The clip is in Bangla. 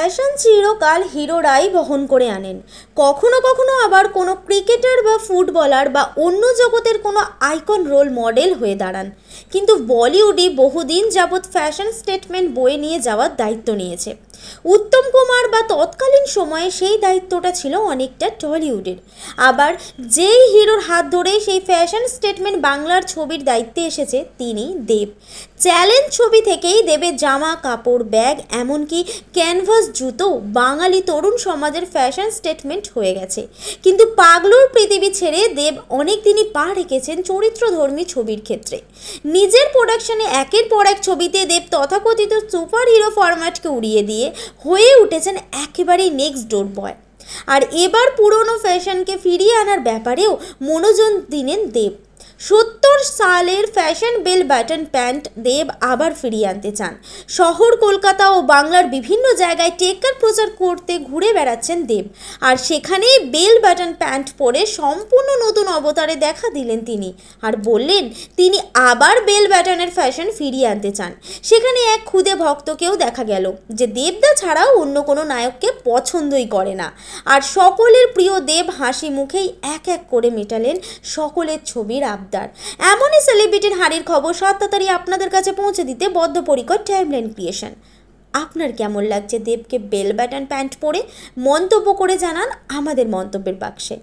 ফ্যাশন চিরকাল হিরোরাই বহন করে আনেন। কখনো কখনো আবার কোনো ক্রিকেটার বা ফুটবলার বা অন্য জগতের কোনো আইকন রোল মডেল হয়ে দাঁড়ান। কিন্তু বলিউডই বহুদিন যাবৎ ফ্যাশন স্টেটমেন্ট বয়ে নিয়ে যাওয়ার দায়িত্ব নিয়েছে। উত্তম কুমার বা তৎকালীন সময়ে সেই দায়িত্বটা ছিল অনেকটা টলিউডের। আবার যেই হিরোর হাত ধরে সেই ফ্যাশন স্টেটমেন্ট বাংলার ছবির দায়িত্বে এসেছে তিনি দেব। চ্যালেঞ্জ ছবি থেকেই দেবের জামা কাপড় ব্যাগ এমনকি ক্যানভাস জুতো বাঙালি তরুণ সমাজের ফ্যাশন স্টেটমেন্ট হয়ে গেছে। কিন্তু পাগলুর পৃথিবী ছেড়ে দেব অনেক দিনই পা রেখেছেন চরিত্রধর্মী ছবির ক্ষেত্রে। নিজের প্রোডাকশনে একের পর এক ছবিতে দেব তথাকথিত সুপার হিরো ফরম্যাটকে উড়িয়ে দিয়ে হয়ে উঠেছেন একেবারেই নেক্সট ডোর বয়। আর এবার পুরনো ফ্যাশনকে ফিরিয়ে আনার ব্যাপারেও মনোযোগ দিলেন দেব। 70 সালের ফ্যাশন বেল বাটন প্যান্ট দেব আবার ফিরিয়ে আনতে চান। শহর কলকাতা ও বাংলার বিভিন্ন জায়গায় টেক্কার প্রচার করতে ঘুরে বেড়াচ্ছেন দেব। আর সেখানেই বেল বাটন প্যান্ট পরে সম্পূর্ণ নতুন অবতারে দেখা দিলেন তিনি। আর বললেন তিনি আবার বেল বাটনের ফ্যাশন ফিরিয়ে আনতে চান। সেখানে এক ক্ষুদে ভক্তকেও দেখা গেল যে দেবদা ছাড়াও অন্য কোনো নায়ককে পছন্দই করে না। আর সকলের প্রিয় দেব হাসি মুখেই এক এক করে মেটালেন সকলের ছবির আবদার। এমনই সেলিব্রিটির হাড়ির খবর 7 তাড়াতাড়ি আপনাদের কাছে পৌঁছে দিতে বদ্ধপরিকর টাইমলাইন ক্রিয়েশন। আপনার কেমন লাগছে দেবকে বেল বাটন প্যান্ট পরে? মন্তব্য করে জানান আমাদের মন্তব্যের বাক্সে।